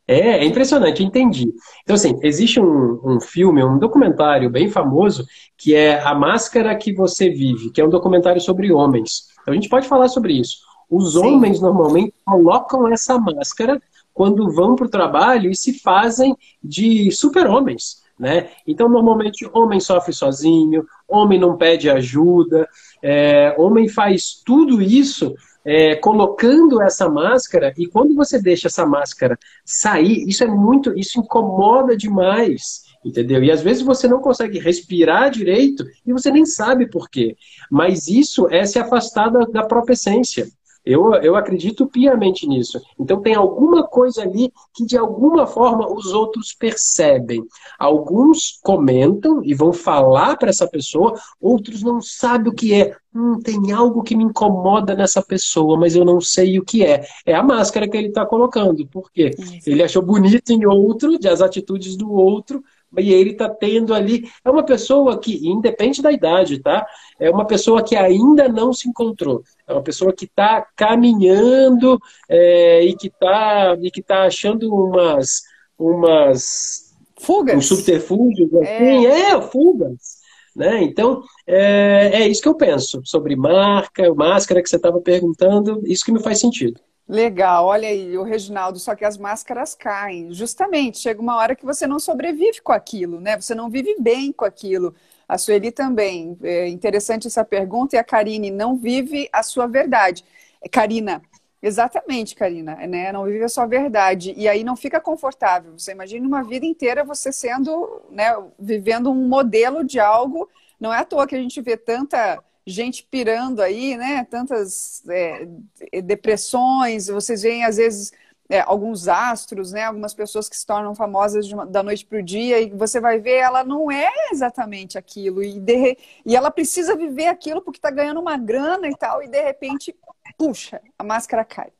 É impressionante, entendi. Então, assim, existe um filme, um documentário bem famoso, que é A Máscara que Você Vive, que é um documentário sobre homens. Então, a gente pode falar sobre isso. Os Sim. homens, normalmente, colocam essa máscara quando vão para o trabalho e se fazem de super-homens, né? Então, normalmente, homem sofre sozinho, homem não pede ajuda, homem faz tudo isso colocando essa máscara, e quando você deixa essa máscara sair, isso incomoda demais, entendeu? E às vezes você não consegue respirar direito e você nem sabe por quê. Mas isso é se afastar da própria essência. Eu acredito piamente nisso. Então tem alguma coisa ali que de alguma forma os outros percebem. Alguns comentam e vão falar para essa pessoa, outros não sabem o que é. Tem algo que me incomoda nessa pessoa, mas eu não sei o que é. É a máscara que ele está colocando. Por quê? Ele achou bonito em outro, as atitudes do outro, e ele está tendo ali. É uma pessoa que, independe da idade, tá? É uma pessoa que ainda não se encontrou. É uma pessoa que está caminhando e que tá achando uns Fugas? subterfúgios, É. assim, fugas. Né? Então, é isso que eu penso sobre máscara que você estava perguntando, isso que me faz sentido. Legal, olha aí, o Reginaldo, só que as máscaras caem. Justamente, chega uma hora que você não sobrevive com aquilo, né? Você não vive bem com aquilo. A Sueli também. É interessante essa pergunta, e a Karine não vive a sua verdade. Karina, exatamente, Karina, né? Não vive a sua verdade. E aí não fica confortável. Você imagina uma vida inteira você sendo, né, vivendo um modelo de algo. Não é à toa que a gente vê tanta gente pirando aí, né? Tantas depressões, vocês veem às vezes alguns astros, né? Algumas pessoas que se tornam famosas da noite para o dia, e você vai ver, ela não é exatamente aquilo, e ela precisa viver aquilo porque está ganhando uma grana e tal, e de repente, puxa, a máscara cai.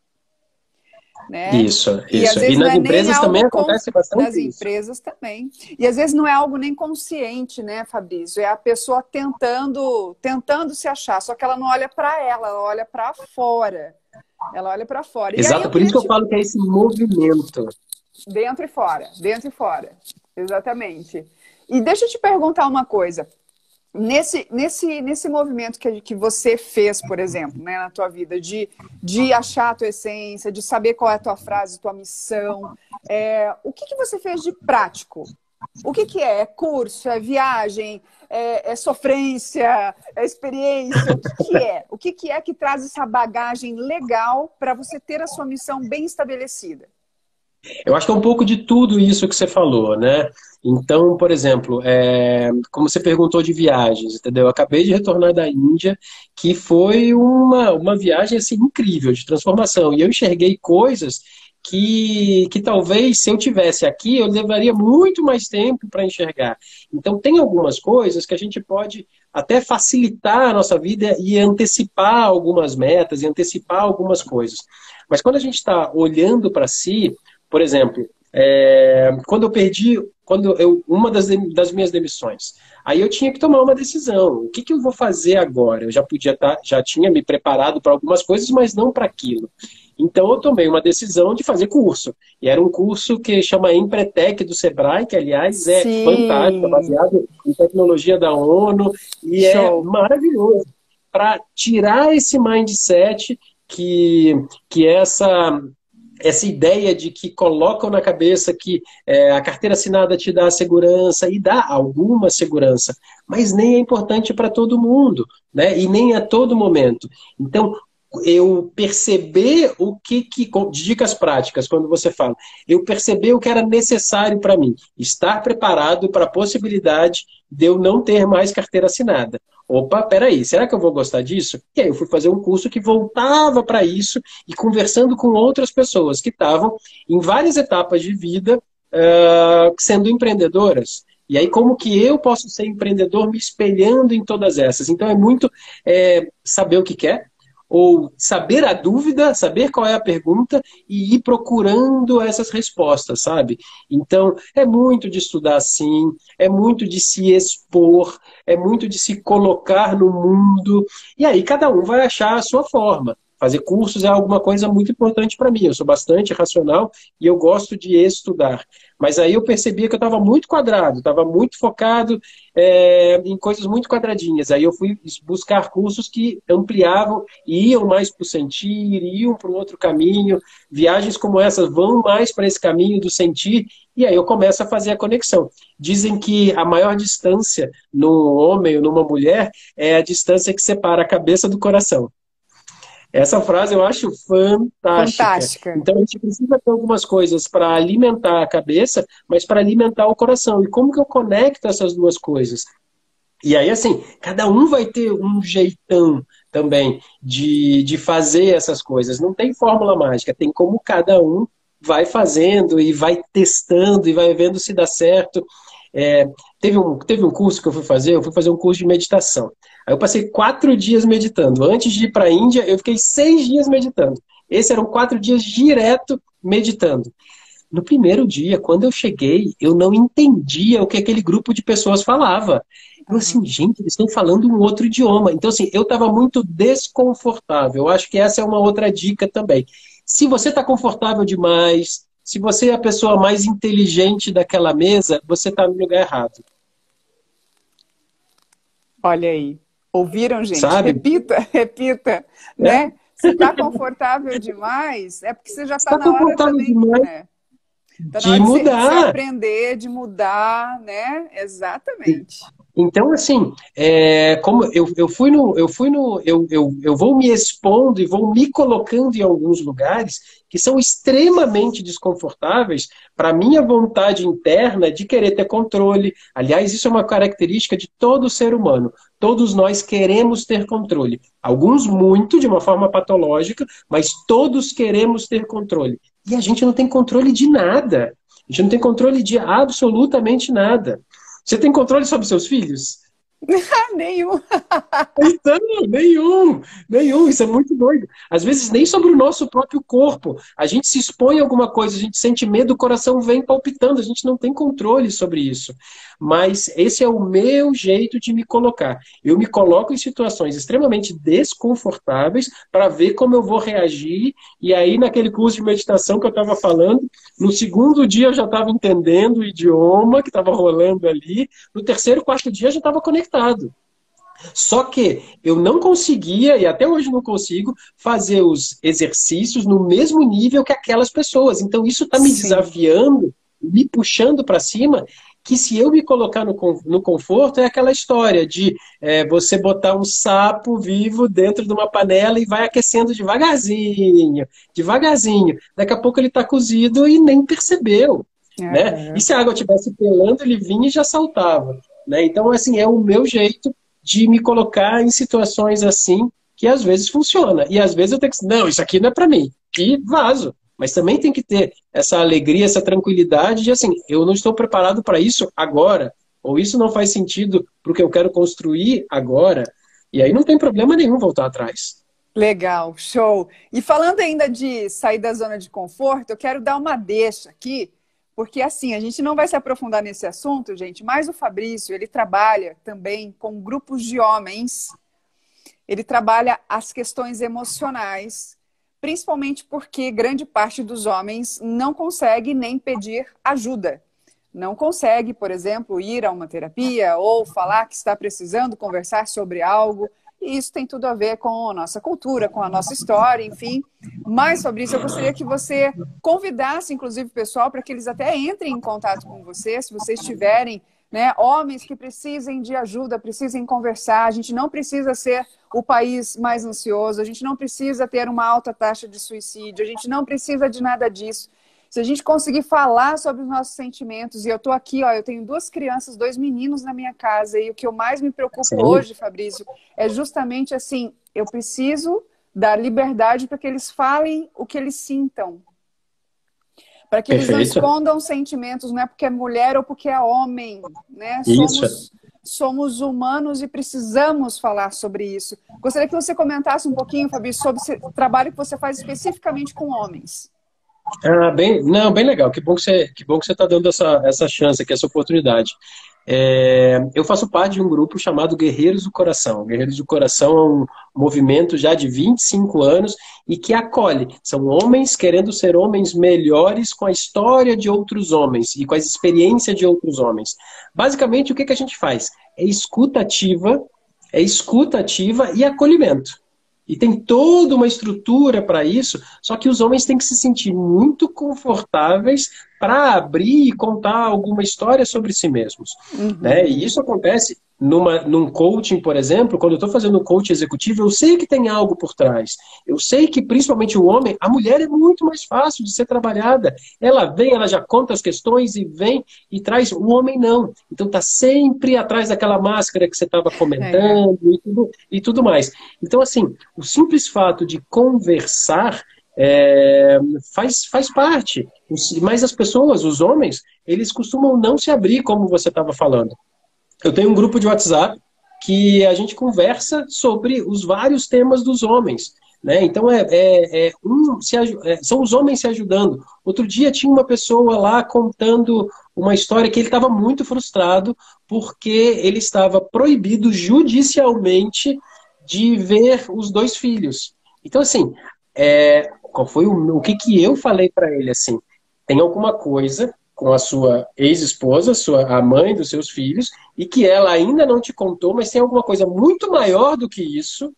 Né? Isso, E às isso. E vezes não nas é nem empresas algo também acontece nas bastante isso. empresas também. E às vezes não é algo nem consciente, né, Fabrício? É a pessoa tentando se achar, só que ela não olha para ela olha para fora. Ela olha para fora. E aí Exato, eu por isso queria que eu te falo que é esse movimento. dentro e fora, dentro e fora. Exatamente. E deixa eu te perguntar uma coisa. Nesse movimento que você fez, por exemplo, né, na tua vida, de achar a tua essência, de saber qual é a tua frase, tua missão, o que você fez de prático? O que é? É curso? É viagem? É sofrência? É experiência? O que é? O que é que traz essa bagagem legal para você ter a sua missão bem estabelecida? Eu acho que é um pouco de tudo isso que você falou, né? Então, por exemplo, como você perguntou de viagens, entendeu? Eu acabei de retornar da Índia, que foi uma viagem assim, incrível, de transformação. E eu enxerguei coisas que talvez se eu tivesse aqui, eu levaria muito mais tempo para enxergar. Então, tem algumas coisas que a gente pode até facilitar a nossa vida e antecipar algumas metas, e antecipar algumas coisas. Mas quando a gente está olhando para si, por exemplo, quando eu perdi, uma das minhas demissões, aí eu tinha que tomar uma decisão. O que, que eu vou fazer agora? Eu já tinha me preparado para algumas coisas, mas não para aquilo. Então eu tomei uma decisão de fazer curso. E era um curso que chama Empretec do Sebrae, que aliás é fantástico, é Sim, baseado em tecnologia da ONU e é show. maravilhoso para tirar esse mindset que é essa ideia de que colocam na cabeça que a carteira assinada te dá segurança e dá alguma segurança, mas nem é importante para todo mundo, né? E nem a todo momento. Então, eu perceber de dicas práticas, quando você fala, eu perceber o que era necessário para mim, estar preparado para a possibilidade de eu não ter mais carteira assinada. Opa, peraí, será que eu vou gostar disso? E aí eu fui fazer um curso que voltava para isso e conversando com outras pessoas que estavam em várias etapas de vida sendo empreendedoras. E aí, como que eu posso ser empreendedor me espelhando em todas essas? Então, é muito saber o que quer, ou saber a dúvida, saber qual é a pergunta e ir procurando essas respostas, sabe? Então, é muito de estudar sim, é muito de se expor, é muito de se colocar no mundo, e aí cada um vai achar a sua forma. Fazer cursos é alguma coisa muito importante para mim. Eu sou bastante racional e eu gosto de estudar. Mas aí eu percebia que eu estava muito quadrado, estava muito focado em coisas muito quadradinhas. Aí eu fui buscar cursos que ampliavam e iam mais para o sentir, iam para um outro caminho. Viagens como essas vão mais para esse caminho do sentir, e aí eu começo a fazer a conexão. Dizem que a maior distância num homem ou numa mulher é a distância que separa a cabeça do coração. Essa frase eu acho fantástica. Fantástica. Então a gente precisa ter algumas coisas para alimentar a cabeça, mas para alimentar o coração. E como que eu conecto essas duas coisas? E aí, assim, cada um vai ter um jeitão também de fazer essas coisas. Não tem fórmula mágica, tem como cada um vai fazendo e vai testando e vai vendo se dá certo. É, teve um curso que eu fui fazer um curso de meditação. Aí eu passei 4 dias meditando. Antes de ir para a Índia, eu fiquei 6 dias meditando. Esses eram 4 dias direto meditando. No primeiro dia, quando eu cheguei, eu não entendia o que aquele grupo de pessoas falava. Eu assim, Uhum. gente, eles estão falando um outro idioma. Então, assim, eu estava muito desconfortável. Eu acho que essa é uma outra dica também. Se você está confortável demais, se você é a pessoa mais inteligente daquela mesa, você está no lugar errado, Olha aí. Ouviram, gente? sabe? Repita, repita, É, né? Se está confortável demais, é porque você já está está na hora confortável também, demais né? Está na de hora de se mudar. aprender, de mudar, né? Exatamente. Então, assim, como eu vou me expondo e vou me colocando em alguns lugares que são extremamente desconfortáveis para a minha vontade interna de querer ter controle. Aliás, isso é uma característica de todo ser humano. Todos nós queremos ter controle. Alguns muito, de uma forma patológica, mas todos queremos ter controle. E a gente não tem controle de nada. A gente não tem controle de absolutamente nada. Você tem controle sobre seus filhos? Ah, nenhum. Então, nenhum, isso é muito doido. Às vezes nem sobre o nosso próprio corpo. A gente se expõe a alguma coisa, a gente sente medo, o coração vem palpitando, a gente não tem controle sobre isso. Mas esse é o meu jeito de me colocar. Eu me coloco em situações extremamente desconfortáveis para ver como eu vou reagir. E aí, naquele curso de meditação que eu estava falando, no segundo dia eu já estava entendendo o idioma que estava rolando ali, no terceiro, quarto dia eu já estava conectado. Só que eu não conseguia, e até hoje não consigo, fazer os exercícios no mesmo nível que aquelas pessoas. Então isso está me Sim. desafiando, me puxando para cima, que se eu me colocar no conforto, é aquela história de você botar um sapo vivo dentro de uma panela e vai aquecendo devagarzinho, devagarzinho. Daqui a pouco ele está cozido e nem percebeu. Né? E Aham. se a água estivesse pelando, ele vinha e já saltava. Né? Então, assim, é o meu jeito de me colocar em situações assim que às vezes funciona. E às vezes eu tenho que dizer, não, isso aqui não é para mim. E vazo. mas também tem que ter essa alegria, essa tranquilidade de assim, eu não estou preparado para isso agora, ou isso não faz sentido para o que eu quero construir agora, e aí não tem problema nenhum voltar atrás. Legal, show. E falando ainda de sair da zona de conforto, eu quero dar uma deixa aqui, porque assim, a gente não vai se aprofundar nesse assunto, gente, mas o Fabrício, ele trabalha também com grupos de homens, ele trabalha as questões emocionais, principalmente porque grande parte dos homens não consegue nem pedir ajuda. Não consegue, por exemplo, ir a uma terapia ou falar que está precisando conversar sobre algo. E isso tem tudo a ver com a nossa cultura, com a nossa história, enfim. Mas, Fabrício, eu gostaria que você convidasse, inclusive, o pessoal para que eles até entrem em contato com você, se vocês tiverem, né, homens que precisem de ajuda, precisem conversar. A gente não precisa ser o país mais ansioso, a gente não precisa ter uma alta taxa de suicídio, a gente não precisa de nada disso. Se a gente conseguir falar sobre os nossos sentimentos, e eu estou aqui, ó, eu tenho 2 crianças, 2 meninos na minha casa, e o que eu mais me preocupo Sim. hoje, Fabrício, é justamente assim, eu preciso dar liberdade para que eles falem o que eles sintam. Para que eles não escondam sentimentos, não é porque é mulher ou porque é homem, né? Somos humanos e precisamos falar sobre isso. Gostaria que você comentasse um pouquinho, Fabrício, sobre o trabalho que você faz especificamente com homens. Bem legal. Que bom que você está dando essa chance aqui, essa oportunidade. Eu faço parte de um grupo chamado Guerreiros do Coração. Guerreiros do Coração é um movimento já de 25 anos e que acolhe. São homens querendo ser homens melhores com a história de outros homens e com a experiência de outros homens. Basicamente, o que a gente faz? É escuta ativa e acolhimento. E tem toda uma estrutura para isso, só que os homens têm que se sentir muito confortáveis para abrir e contar alguma história sobre si mesmos. Né? E isso acontece num coaching, por exemplo, quando eu estou fazendo um coaching executivo, eu sei que tem algo por trás. Eu sei que, principalmente o homem, a mulher é muito mais fácil de ser trabalhada. Ela vem, ela já conta as questões e vem e traz. O homem não. Então está sempre atrás daquela máscara que você estava comentando e tudo mais. Então, assim, o simples fato de conversar faz parte. Mas as pessoas, os homens, eles costumam não se abrir, como você estava falando. Eu tenho um grupo de WhatsApp que a gente conversa sobre os vários temas dos homens. Né? Então, são os homens se ajudando. Outro dia tinha uma pessoa lá contando uma história que ele estava muito frustrado porque ele estava proibido judicialmente de ver os 2 filhos. Então, assim, qual foi o que eu falei para ele? Assim, tem alguma coisa com a sua ex-esposa, a mãe dos seus filhos, e que ela ainda não te contou, mas tem alguma coisa muito maior do que isso,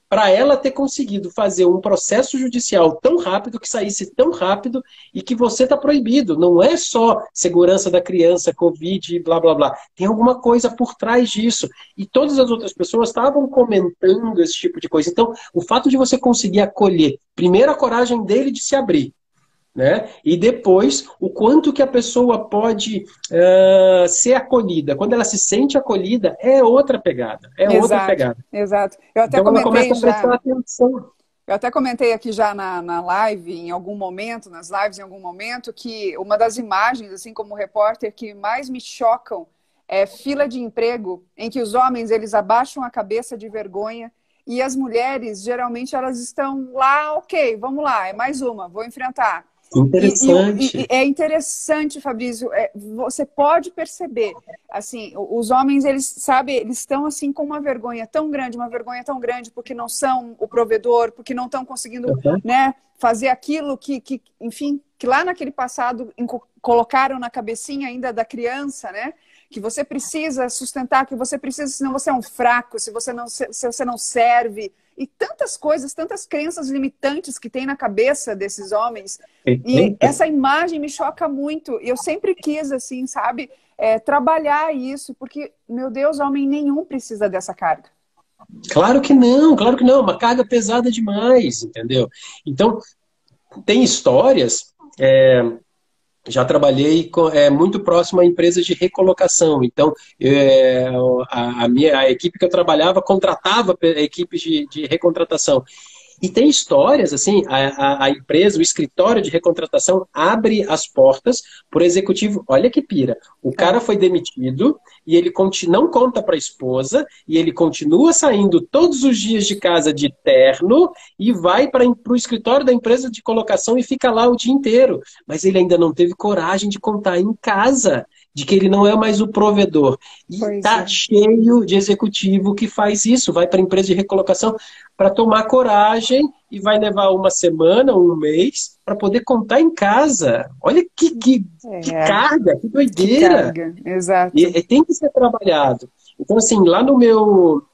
para ela ter conseguido fazer um processo judicial tão rápido, que saísse tão rápido, e que você está proibido. Não é só segurança da criança, Covid, blá, blá, blá. Tem alguma coisa por trás disso. E todas as outras pessoas estavam comentando esse tipo de coisa. Então, o fato de você conseguir acolher, primeiro a coragem dele de se abrir, né? E depois, o quanto que a pessoa pode ser acolhida. Quando ela se sente acolhida, é outra pegada. Outra pegada. Exato. Eu até então ela começa a prestar atenção. Eu até comentei aqui já na live, em algum momento, nas lives em algum momento, que uma das imagens, assim como repórter, que mais me chocam é fila de emprego, em que os homens, eles abaixam a cabeça de vergonha e as mulheres, geralmente, elas estão lá, ok, vamos lá, é mais uma, vou enfrentar. Interessante. É interessante, Fabrício, você pode perceber, assim, os homens, eles, sabe, eles estão assim com uma vergonha tão grande, porque não são o provedor, porque não estão conseguindo, né, fazer aquilo que, enfim, que lá naquele passado colocaram na cabecinha ainda da criança, né, que você precisa sustentar, que você precisa, senão você é um fraco, se você não serve. E tantas coisas, tantas crenças limitantes que tem na cabeça desses homens. E essa imagem me choca muito. Eu sempre quis, assim, sabe, trabalhar isso, porque, meu Deus, homem nenhum precisa dessa carga. Claro que não, uma carga pesada demais, entendeu? Então, tem histórias... Já trabalhei muito próximo a empresas de recolocação. Então, a equipe que eu trabalhava contratava equipes de recontratação. E tem histórias, assim, a empresa, o escritório de recontratação abre as portas para o executivo. Olha que pira. O cara foi demitido e ele não conta para a esposa e ele continua saindo todos os dias de casa de terno e vai para o escritório da empresa de colocação e fica lá o dia inteiro. Mas ele ainda não teve coragem de contar em casa de que ele não é mais o provedor. E tá cheio de executivo que faz isso, vai para a empresa de recolocação para tomar coragem e vai levar uma semana, um mês, para poder contar em casa. Olha que carga, que doideira. Que carga, exato. E tem que ser trabalhado. Então, assim, lá no meu...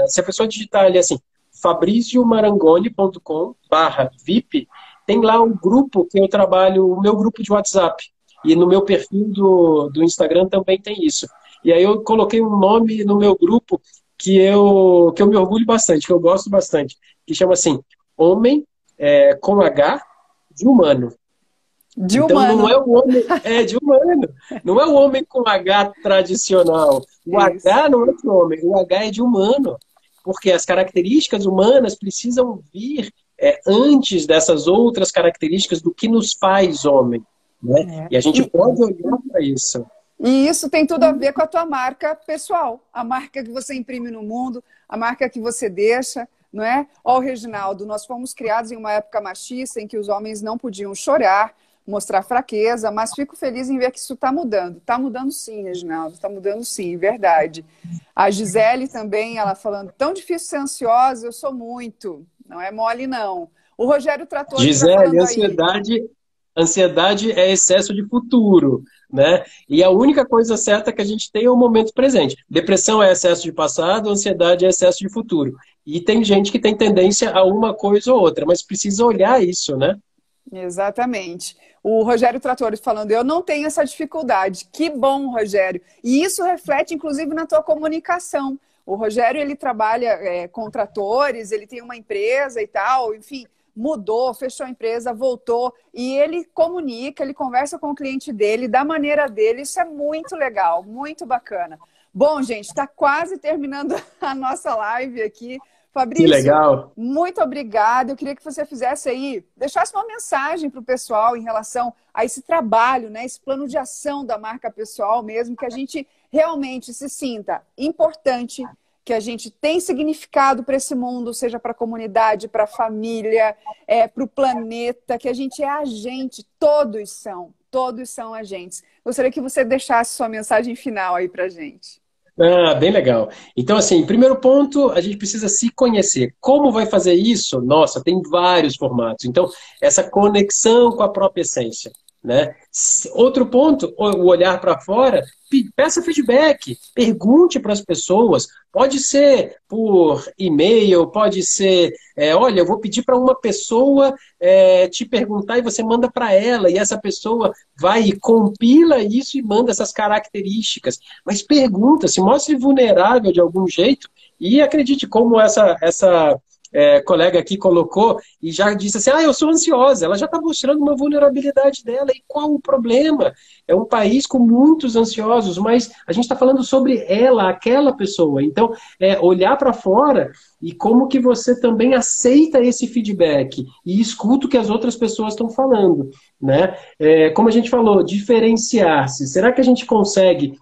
se a pessoa digitar ali assim, fabriziomarangoni.com/VIP, tem lá um grupo que eu trabalho, o meu grupo de WhatsApp. E no meu perfil do Instagram também tem isso. E aí eu coloquei um nome no meu grupo que eu me orgulho bastante, que eu gosto bastante, que chama assim, Homem com H de Humano. De então humano. Não é o homem, de humano. Não é o homem com H tradicional. O Isso. H não é de homem, o H é de humano. Porque as características humanas precisam vir antes dessas outras características do que nos faz homem. Né? E a gente pode olhar para isso. E isso tem tudo a ver com a tua marca pessoal, a marca que você imprime no mundo, a marca que você deixa, não é? Ó, Reginaldo, nós fomos criados em uma época machista em que os homens não podiam chorar, mostrar fraqueza, mas fico feliz em ver que isso está mudando. Está mudando sim, Reginaldo, está mudando sim, verdade. A Gisele também, ela falando, tão difícil ser ansiosa, eu sou muito, não é mole não. O Rogério Trator Gisele, falando ansiedade é excesso de futuro, né? E a única coisa certa que a gente tem é o momento presente. Depressão é excesso de passado, ansiedade é excesso de futuro. E tem gente que tem tendência a uma coisa ou outra, mas precisa olhar isso, né? Exatamente. O Rogério Trator falando, eu não tenho essa dificuldade. Que bom, Rogério. E isso reflete, inclusive, na tua comunicação. O Rogério, ele trabalha com tratores, ele tem uma empresa e tal, enfim, mudou, fechou a empresa, voltou, e ele comunica, ele conversa com o cliente dele, da maneira dele, isso é muito legal, muito bacana. Bom, gente, está quase terminando a nossa live aqui. Fabrício, que legal. Muito obrigada. Eu queria que você fizesse aí, deixasse uma mensagem para o pessoal em relação a esse trabalho, né, esse plano de ação da marca pessoal mesmo, que a gente realmente se sinta importante, que a gente tem significado para esse mundo, seja para a comunidade, para a família, para o planeta, que a gente é agente, todos são agentes. Gostaria que você deixasse sua mensagem final aí para a gente. Bem legal. Então, assim, primeiro ponto, a gente precisa se conhecer. Como vai fazer isso? Nossa, tem vários formatos. Então, essa conexão com a própria essência. Né? Outro ponto, o olhar para fora, peça feedback, pergunte para as pessoas, pode ser por e-mail, pode ser, olha, eu vou pedir para uma pessoa te perguntar e você manda para ela, e essa pessoa vai e compila isso e manda essas características, mas pergunta, se mostre vulnerável de algum jeito e acredite como essa colega aqui colocou e já disse assim, eu sou ansiosa, ela já está mostrando uma vulnerabilidade dela, e qual o problema? É um país com muitos ansiosos, mas a gente está falando sobre ela, aquela pessoa, então olhar para fora e como que você também aceita esse feedback e escuta o que as outras pessoas estão falando, né? Como a gente falou, diferenciar-se, será que a gente consegue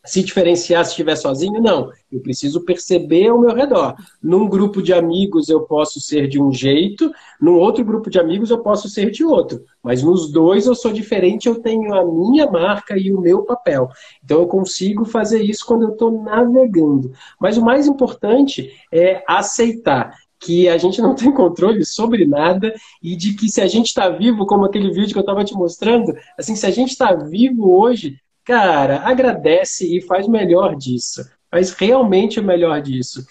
se diferenciar se estiver sozinho? Não. Eu preciso perceber ao meu redor. Num grupo de amigos eu posso ser de um jeito, num outro grupo de amigos eu posso ser de outro. Mas nos dois eu sou diferente, eu tenho a minha marca e o meu papel. Então eu consigo fazer isso quando eu estou navegando. Mas o mais importante é aceitar que a gente não tem controle sobre nada e de que se a gente está vivo, como aquele vídeo que eu estava te mostrando, assim, se a gente está vivo hoje, cara, agradece e faz o melhor disso. Faz realmente o melhor disso.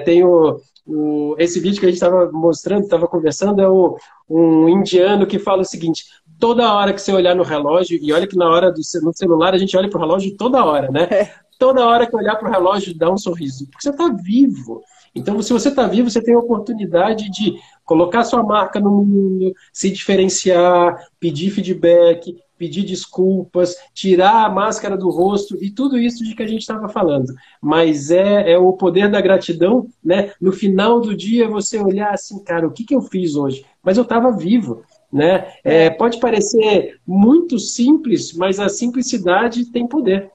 Tem esse vídeo que a gente estava mostrando, estava conversando, um indiano que fala o seguinte, toda hora que você olhar no relógio, e olha que na hora no celular a gente olha para o relógio toda hora, né? Toda hora que olhar para o relógio dá um sorriso, porque você está vivo. Então, se você está vivo, você tem a oportunidade de colocar sua marca no mundo, se diferenciar, pedir feedback, pedir desculpas, tirar a máscara do rosto e tudo isso de que a gente estava falando. Mas é o poder da gratidão, né? No final do dia você olhar assim, cara, o que eu fiz hoje? Mas eu estava vivo, né? Pode parecer muito simples, mas a simplicidade tem poder.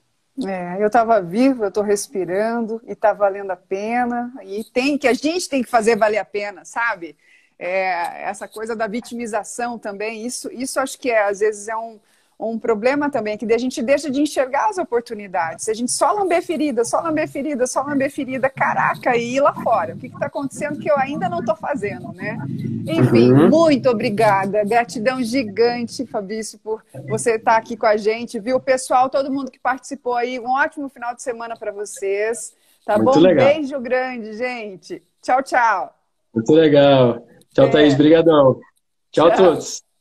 Eu estava vivo, eu estou respirando e está valendo a pena. E a gente tem que fazer valer a pena, sabe? Essa coisa da vitimização também, isso acho que às vezes é um problema também, que a gente deixa de enxergar as oportunidades. Se a gente só lamber ferida, só lamber ferida, só lamber ferida, caraca, e ir lá fora. O que está acontecendo que eu ainda não estou fazendo, né? Enfim, muito obrigada. Gratidão gigante, Fabrício, por você estar aqui com a gente, viu? Pessoal, todo mundo que participou aí, um ótimo final de semana para vocês. Tá Muito bom? legal. Beijo grande, gente. Tchau, tchau. Muito legal. Tchau, Thaís. Brigadão. Tchau a Tchau. todos.